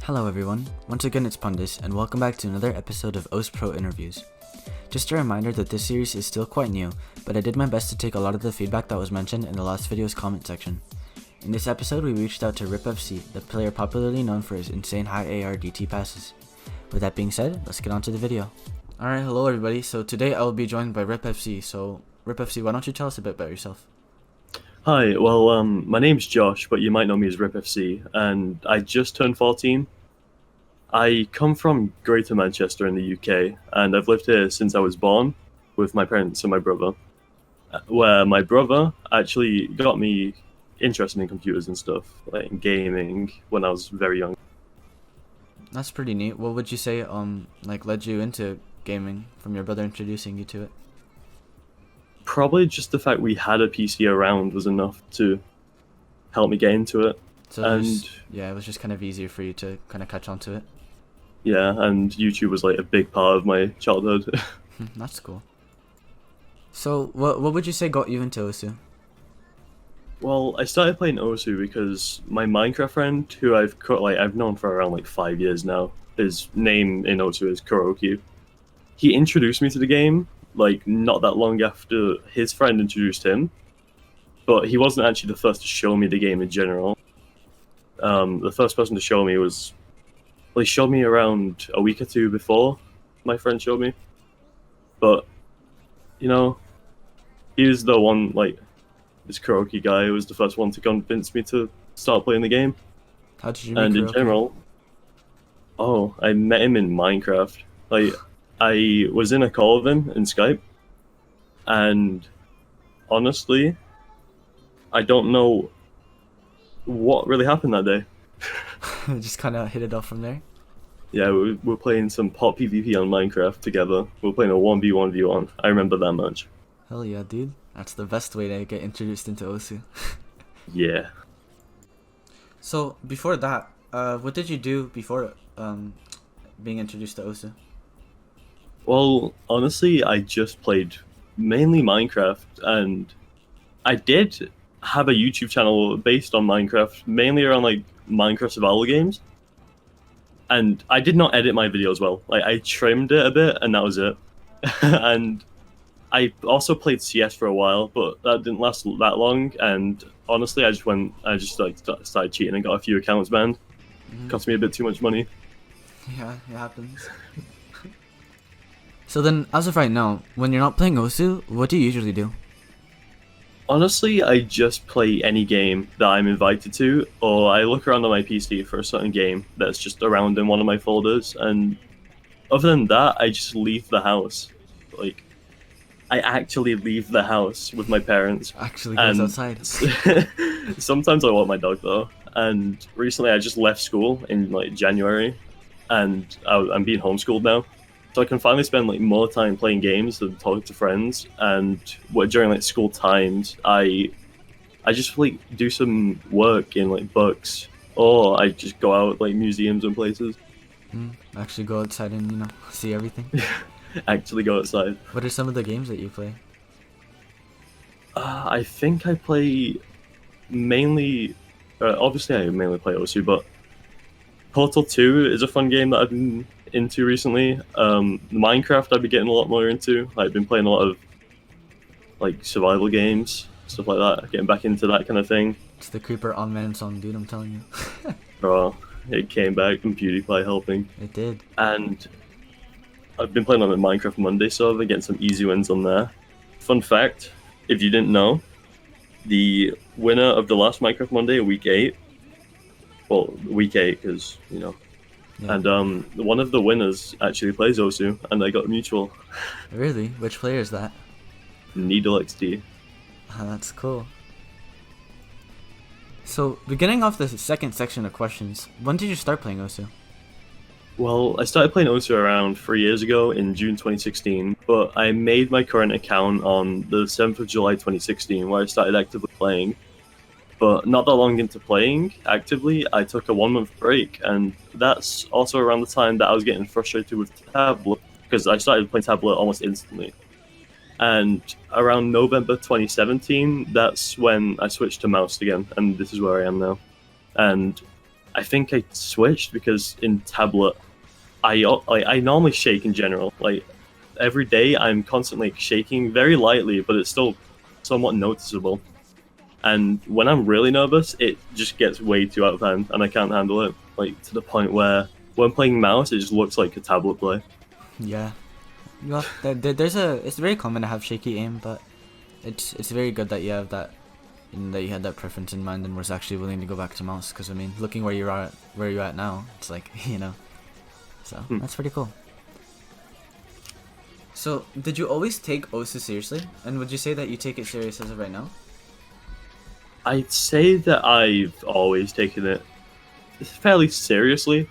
Hello everyone, once again it's Pundis, and welcome back to another episode of OS Pro Interviews. Just a reminder that this series is still quite new, but I did my best to take a lot of the feedback that was mentioned in the last video's comment section. In this episode we reached out to RipFC, the player popularly known for his insane high ARDT passes. With that being said, let's get on to the video. Alright, hello everybody, so today I will be joined by RipFC, so RipFC, why don't you tell us a bit about yourself? Hi, well, my name's Josh, but you might know me as RipFC, and I just turned 14. I come from Greater Manchester in the UK, and I've lived here since I was born with my parents and my brother, where my brother actually got me interested in computers and stuff, like in gaming, when I was very young. That's pretty neat. What would you say led you into gaming from your brother introducing you to it? Probably just the fact we had a PC around was enough to help me get into it. So it was just kind of easier for you to kind of catch on to it. Yeah, and YouTube was like a big part of my childhood. That's cool. So what would you say got you into OSU? Well, I started playing OSU because my Minecraft friend, who I've known for around like 5 years now, his name in OSU is Kuroki. He introduced me to the game like not that long after his friend introduced him, but he wasn't actually the first to show me the game in general. The first person to show me was, well, he showed me around a week or two before my friend showed me. But, you know, he was the one, like, this Kuroki guy who was the first one to convince me to start playing the game. How did you meet And Kuroki? in general, I met him in Minecraft. Like, I was in a call with him in Skype, and honestly, I don't know what really happened that day. Just kind of hit it off from there? Yeah, we were playing some pop PvP on Minecraft together. We were playing a 1v1v1. I remember that much. Hell yeah, dude. That's the best way to get introduced into OSU. Yeah. So, before that, what did you do before being introduced to OSU? Well, honestly, I just played mainly Minecraft, and I did have a YouTube channel based on Minecraft, mainly around like Minecraft survival games. And I did not edit my videos well. Like, I trimmed it a bit, and that was it. And I also played CS for a while, but that didn't last that long. And honestly, I just started cheating and got a few accounts banned. Cost me a bit too much money. Yeah, it happens. So then, as of right now, when you're not playing OSU, what do you usually do? Honestly, I just play any game that I'm invited to, or I look around on my PC for a certain game that's just around in one of my folders, and other than that, I just leave the house. Like, I actually leave the house with my parents. Actually goes outside. Sometimes I walk my dog though, and recently I just left school in like January, and I'm being homeschooled now. So I can finally spend like more time playing games and talking to friends, and during like school times, I just like do some work in like books, or I just go out like museums and places. Actually go outside and see everything. Actually go outside. What are some of the games that you play? I think I play mainly. Obviously, I mainly play OSU, but Portal 2 is a fun game that I've been into recently. Minecraft I've been getting a lot more into. I've been playing a lot of like survival games, stuff like that, getting back into that kind of thing. It's the Creeper on Man song, dude, I'm telling you. Oh, it came back and PewDiePie helping. It did. And I've been playing on the Minecraft Monday server, getting some easy wins on there. Fun fact, if you didn't know, the winner of the last Minecraft Monday, week 8, because, Yeah. and one of the winners actually plays OSU, and I got a mutual. Really? Which player is that? Needle XD. That's cool. So, beginning off the second section of questions, when did you start playing OSU? Well, I started playing OSU around 3 years ago in June 2016, but I made my current account on the 7th of July 2016, where I started actively playing. But not that long into playing actively, I took a 1-month break, and that's also around the time that I was getting frustrated with tablet, because I started playing tablet almost instantly. And around November 2017, that's when I switched to mouse again, and this is where I am now. And I think I switched because in tablet, I normally shake in general. Like every day, I'm constantly shaking very lightly, but it's still somewhat noticeable. And when I'm really nervous, it just gets way too out of hand, and I can't handle it. Like to the point where when playing mouse, it just looks like a tablet play. Yeah. Well, there's it's very common to have shaky aim, but it's very good that you have that, and that you had that preference in mind and was actually willing to go back to mouse. Because I mean, looking where you're at now, it's like so that's pretty cool. So, did you always take OSU seriously, and would you say that you take it serious as of right now? I'd say that I've always taken it fairly seriously,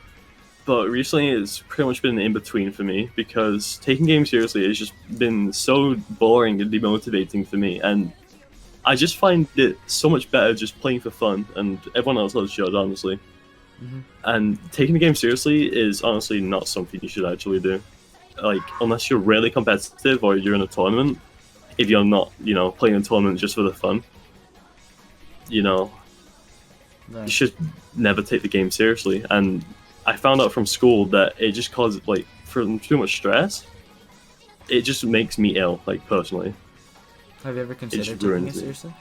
but recently it's pretty much been in between for me because taking games seriously has just been so boring and demotivating for me, and I just find it so much better just playing for fun, and everyone else should, honestly. Mm-hmm. And taking the game seriously is honestly not something you should actually do. Like, unless you're really competitive or you're in a tournament, if you're not, playing a tournament just for the fun, you should never take the game seriously. And I found out from school that it just causes, from too much stress, it just makes me ill, personally. Have you ever considered taking it seriously?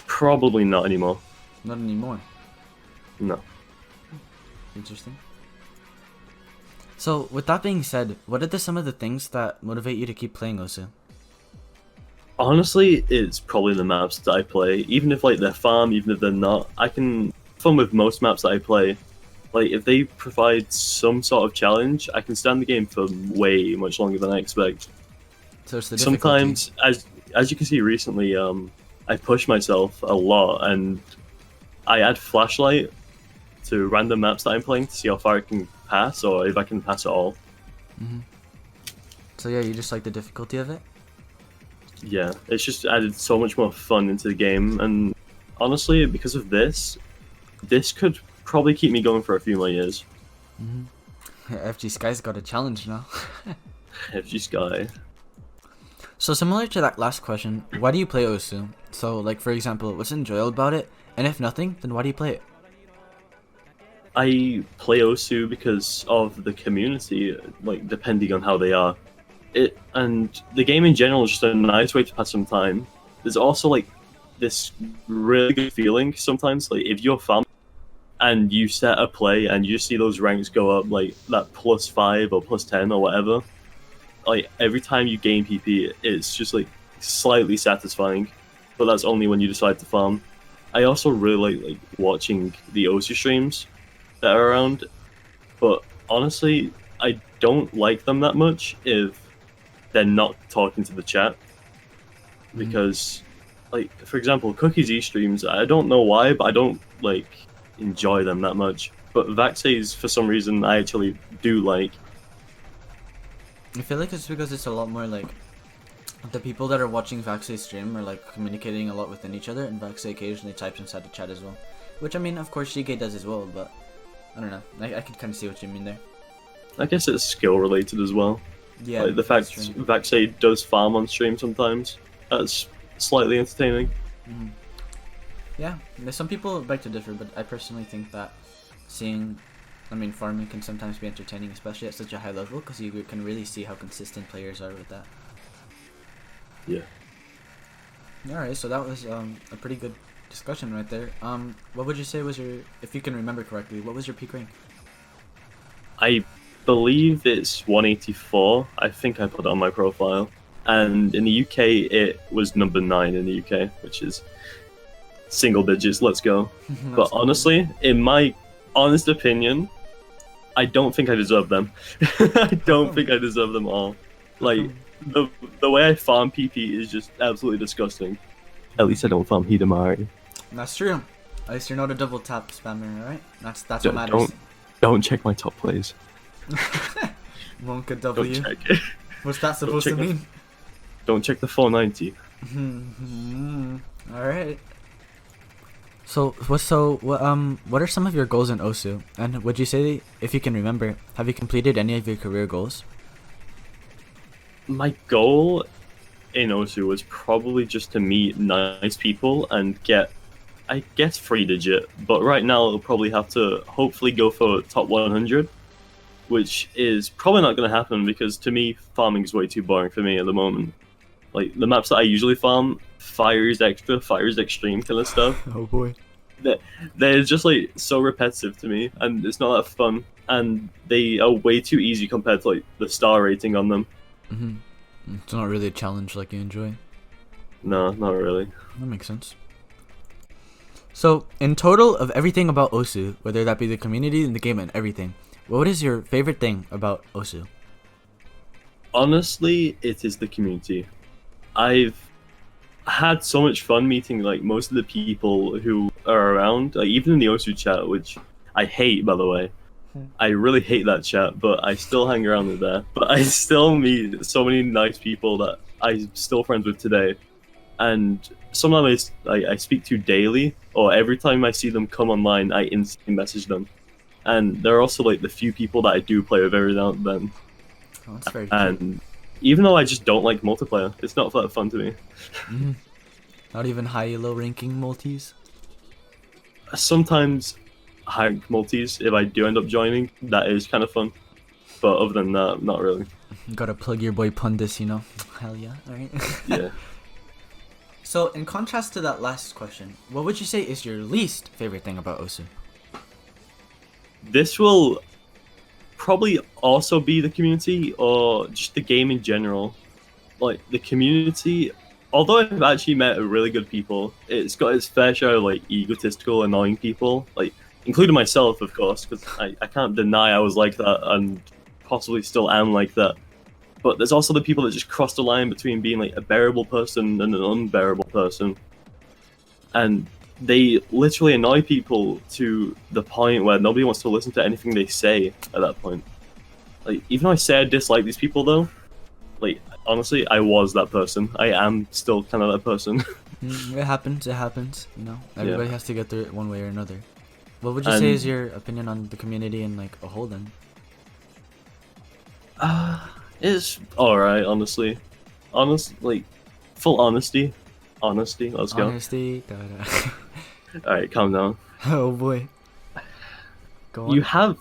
Probably not anymore. Not anymore. No. Interesting. So, with that being said, what are some of the things that motivate you to keep playing OSU? Honestly, it's probably the maps that I play. Even if they're farm, even if they're not, I can have fun with most maps that I play. If they provide some sort of challenge, I can stand the game for way much longer than I expect. So it's the difficulty. Sometimes, as you can see recently, I push myself a lot, and I add flashlight to random maps that I'm playing to see how far I can pass, or if I can pass at all. Mm-hmm. So yeah, you just like the difficulty of it? Yeah, it's just added so much more fun into the game, and honestly, because of this could probably keep me going for a few more years. Mm-hmm. FG Sky's got a challenge now. FG Sky. So similar to that last question, why do you play OSU? So for example, what's enjoyable about it? And if nothing, then why do you play it? I play OSU because of the community, depending on how they are. And the game in general is just a nice way to pass some time. There's also this really good feeling sometimes, if you're farming and you set a play and you see those ranks go up, that +5 or +10 or whatever. Every time you gain PP, it's just slightly satisfying, but that's only when you decide to farm. I also really like watching the OSU streams that are around, but honestly, I don't like them that much if they're not talking to the chat. Because, for example, Cookie's E streams, I don't know why, but I don't enjoy them that much. But Vaxay's, for some reason, I actually do like. I feel like it's because it's a lot more the people that are watching Vaxay's stream are communicating a lot within each other, and Vaxay occasionally types inside the chat as well. Which I mean, of course, Shige does as well, but I don't know. I could kind of see what you mean there. I guess it's skill related as well. Yeah. The fact Vaxay does farm on stream sometimes, that's slightly entertaining. Mm-hmm. Yeah, there's some people beg to differ, but I personally think that farming can sometimes be entertaining, especially at such a high level, because you can really see how consistent players are with that. Yeah. Alright, so that was a pretty good discussion right there. What would you say was if you can remember correctly, what was your peak rank? I believe it's 184. I think I put it on my profile. And in the UK, it was number 9 in the UK, which is single digits. Let's go. But honestly, in my honest opinion, I don't think I deserve them. I don't think I deserve them all. The way I farm PP is just absolutely disgusting. At least I don't farm Hiedra. That's true. At least you're not a double tap spammer, alright? That's what matters. Don't check my top plays. Monka W. Don't check it. What's that supposed to mean? Don't check the 490. Alright. So what are some of your goals in OSU? And would you say, if you can remember, have you completed any of your career goals? My goal in OSU was probably just to meet nice people and get I guess 3-digit, but right now it'll probably have to hopefully go for top 100, which is probably not going to happen because to me, farming is way too boring for me at the moment. Like the maps that I usually farm, fire is extra, fire is extreme kind of stuff. Oh boy. They're just like so repetitive to me, and it's not that fun. And they are way too easy compared to like the star rating on them. Mm-hmm. It's not really a challenge like you enjoy. No, not really. That makes sense. So, in total of everything about Osu, whether that be the community and the game and everything, what is your favorite thing about Osu? Honestly, it is the community. I've had so much fun meeting like most of the people who are around, like even in the Osu chat, which I hate, by the way. I really hate that chat, but I still hang around with there. But I still meet so many nice people that I'm still friends with today. And sometimes I speak to daily, or every time I see them come online, I instantly message them. And there are also like the few people that I do play with every now and then. Oh, that's very And even though I just don't like multiplayer, it's not that fun to me. Mm-hmm. Not even high low ranking multis? Sometimes high rank multis, if I do end up joining, that is kind of fun. But other than that, not really. You gotta plug your boy Pundis, you know? Hell yeah, alright. Yeah. So, in contrast to that last question, what would you say is your least favorite thing about Osu? This will probably also be the community or just the game in general. Like the community, although I've actually met really good people, it's got its fair share of like egotistical, annoying people, like including myself, of course, because I can't deny I was like that and possibly still am like that. But there's also the people that just cross the line between being like a bearable person and an unbearable person. And they literally annoy people to the point where nobody wants to listen to anything they say at that point. Like, even though I say I dislike these people though, like, honestly, I was that person. I am still kind of that person. It happens, you know? Everybody has to get through it one way or another. What would you say is your opinion on the community in like a whole then? It's alright, honestly. Like, full honesty. Honesty, let's go. Honesty, Alright, calm down. Oh boy. Go on. You have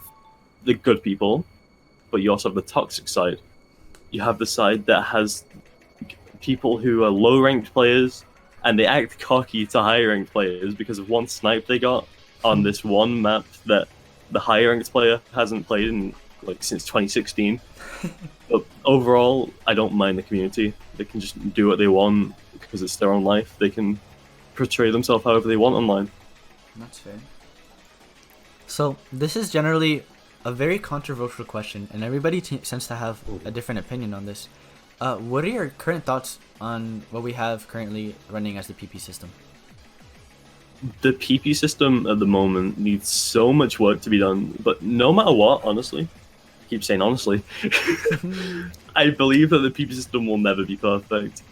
the good people, but you also have the toxic side. You have the side that has people who are low-ranked players, and they act cocky to high-ranked players because of one snipe they got on this one map that the high-ranked player hasn't played in like since 2016. But overall, I don't mind the community. They can just do what they want because it's their own life. They can portray themselves however they want online. That's fair. So, this is generally a very controversial question, and everybody tends to have a different opinion on this. What are your current thoughts on what we have currently running as the PP system? The PP system at the moment needs so much work to be done, but no matter what, honestly, I keep saying honestly, I believe that the PP system will never be perfect.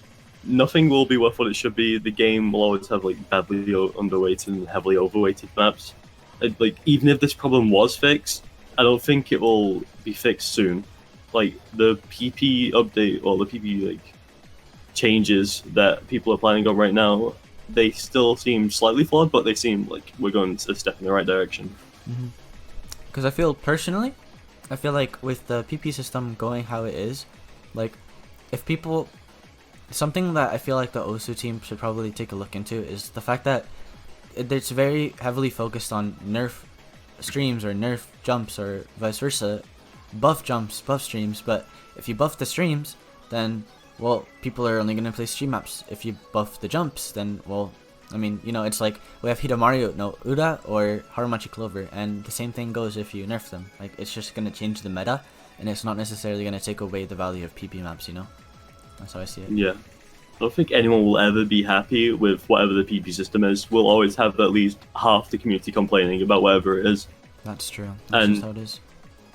Nothing will be worth what it should be. The game will always have like badly underweighted and heavily overweighted maps. Like even if this problem was fixed, I don't think it will be fixed soon. Like the PP update or the PP like changes that people are planning on right now, they still seem slightly flawed, but they seem like we're going a step in the right direction. Because I feel personally, I feel like with the PP system going how it is, like if people, something that I feel like the Osu team should probably take a look into is the fact that it's very heavily focused on nerf streams or nerf jumps or vice versa, buff jumps, buff streams. But if you buff the streams, then well, people are only gonna play stream maps. If you buff the jumps, then well, I mean, you know, it's like we have Hiedra no Ura or Harumachi Clover, and the same thing goes if you nerf them. Like it's just gonna change the meta, and it's not necessarily gonna take away the value of PP maps. You know, that's how I see it. Yeah. I don't think anyone will ever be happy with whatever the PP system is. We'll always have at least half the community complaining about whatever it is. That's true. That's and just how it is.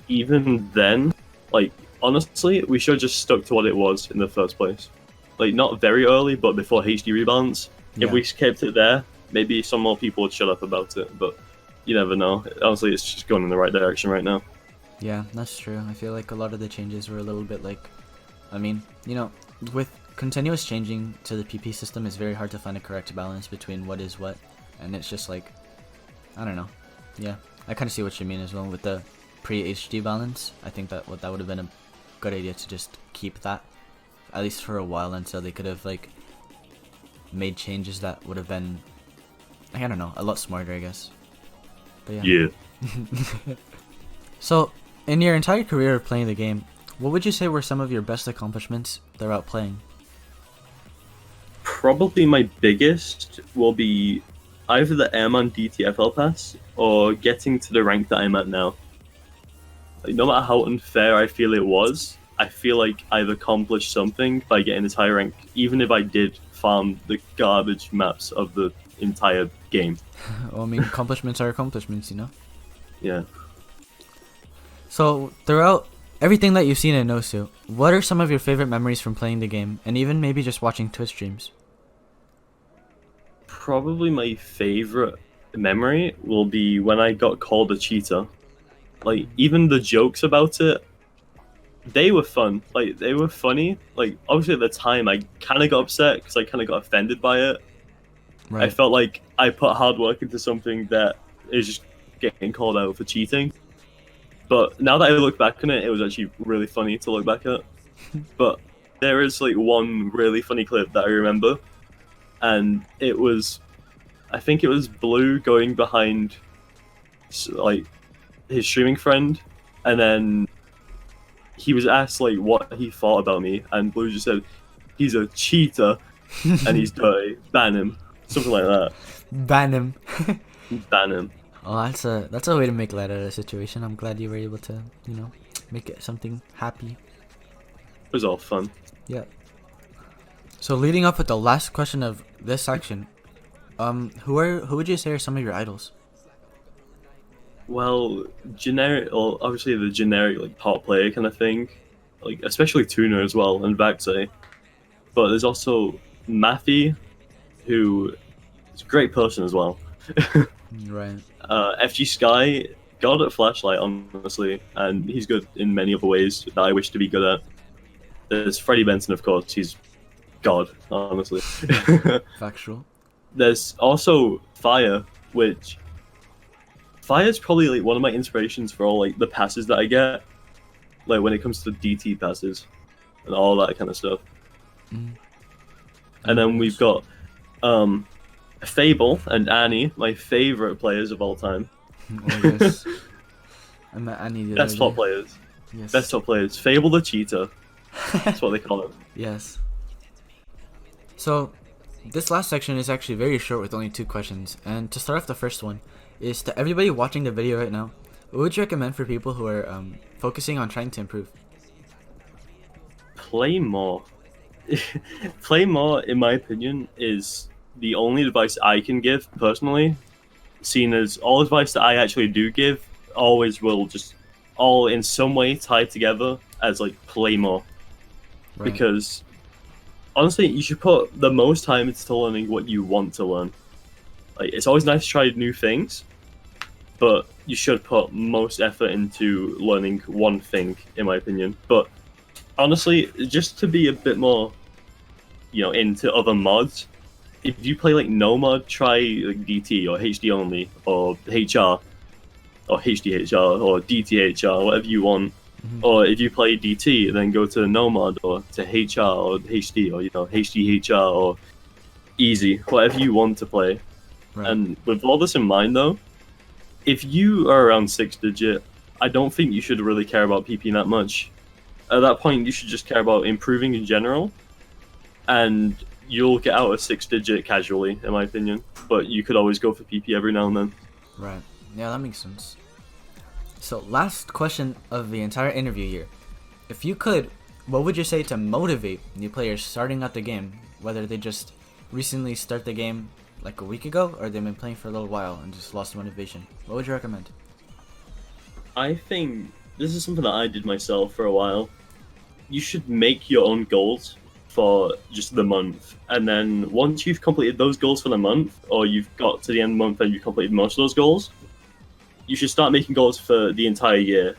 Even then, like, honestly, we should have just stuck to what it was in the first place. Like, not very early, but before HD rebalance. Yeah. If we kept it there, maybe some more people would shut up about it, but you never know. Honestly, it's just going in the right direction right now. Yeah, that's true. I feel like a lot of the changes were a little bit like, I mean, you know, with continuous changing to the PP system, it's very hard to find a correct balance between what is what. and it's just like, I don't know. Yeah, I kind of see what you mean as well with the pre-HD balance. I think that would have been a good idea to just keep that, at least for a while, until they could have like made changes that would have been, I don't know, a lot smarter, I guess. But yeah. So, in your entire career of playing the game, what would you say were some of your best accomplishments throughout playing? Probably my biggest will be either the Airman DTFL pass or getting to the rank that I'm at now. Like, no matter how unfair I feel it was, I feel like I've accomplished something by getting this high rank, even if I did farm the garbage maps of the entire game. Well, I mean, accomplishments are accomplishments, you know? Yeah. So, throughout everything that you've seen in Osu, what are some of your favorite memories from playing the game, and even maybe just watching Twitch streams? Probably my favorite memory will be when I got called a cheater. Like, even the jokes about it, they were fun. Like, they were funny. Like, obviously at the time, I kind of got upset because I kind of got offended by it. Right. I felt like I put hard work into something that is just getting called out for cheating. But now that I look back on it, it was actually really funny to look back at. But there is like one really funny clip that I remember, and it was, I think it was Blue going behind like his streaming friend, and then he was asked like what he thought about me, and Blue just said, "He's a cheater, and he's dirty. Ban him." Something like that. Ban him. Ban him. Oh, that's a way to make light out of the situation. I'm glad you were able to, you know, make it something happy. It was all fun. Yeah. So leading up with the last question of this section, who would you say are some of your idols? Well, generic, or obviously the generic like pop player kind of thing, like especially Tuna as well and Vaxay. But there's also Matthew, who is a great person as well. Right. FG Sky, god at Flashlight, honestly, and he's good in many other ways that I wish to be good at. There's Freddie Benson, of course, he's god, honestly. Factual. There's also Fire, which Fire's probably like one of my inspirations for all like the passes that I get, like when it comes to DT passes and all that kind of stuff. And then we've got Fable and Annie, my favorite players of all time. Oh, yes. I met Annie the Best other top day. players. Yes. Best top players. Fable the cheater. That's what they call it. Yes. So, this last section is actually very short with only 2 questions. And to start off, the first one is to everybody watching the video right now, what would you recommend for people who are focusing on trying to improve? Play more. Play more, in my opinion, is the only advice I can give personally, seeing as all advice that I actually do give always will just all in some way tied together as like play more. Right. Because honestly, you should put the most time into learning what you want to learn. Like, it's always nice to try new things, but you should put most effort into learning one thing, in my opinion. But honestly, just to be a bit more, into other mods, if you play like no mod, try like DT or HD only, or HR, or HDHR, or DTHR, whatever you want. Or if you play DT, then go to no mod, or to HR, or HD, or HDHR, or easy, whatever you want to play. Right. And with all this in mind, though, if you are around 6 digit, I don't think you should really care about PP that much. At that point, you should just care about improving in general, and you'll get out a 6 digit casually, in my opinion. But you could always go for PP every now and then. Right. Yeah, that makes sense. So, last question of the entire interview here. If you could, what would you say to motivate new players starting out the game, whether they just recently start the game like a week ago, or they've been playing for a little while and just lost motivation? What would you recommend? I think this is something that I did myself for a while. You should make your own goals for just the month, and then once you've completed those goals for the month, or you've got to the end of the month and you've completed most of those goals, you should start making goals for the entire year.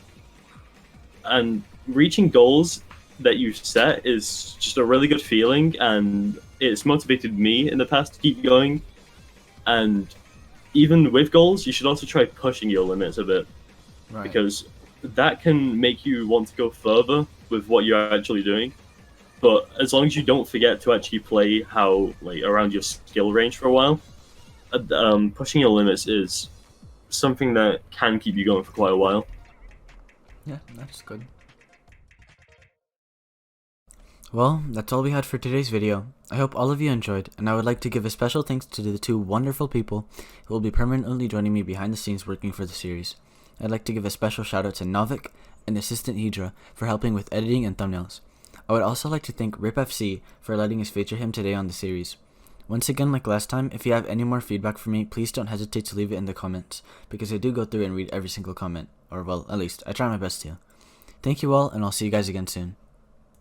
And reaching goals that you set is just a really good feeling, and it's motivated me in the past to keep going. And even with goals, you should also try pushing your limits a bit, Right. because that can make you want to go further with what you're actually doing. But as long as you don't forget to actually play how like around your skill range for a while, pushing your limits is something that can keep you going for quite a while. Yeah, that's good. Well, that's all we had for today's video. I hope all of you enjoyed, and I would like to give a special thanks to the two wonderful people who will be permanently joining me behind the scenes working for the series. I'd like to give a special shout out to Novik and assistant Hiedra for helping with editing and thumbnails. I would also like to thank RipFC for letting us feature him today on the series. Once again, like last time, if you have any more feedback for me, please don't hesitate to leave it in the comments, because I do go through and read every single comment, or well, at least I try my best to. Thank you all, and I'll see you guys again soon.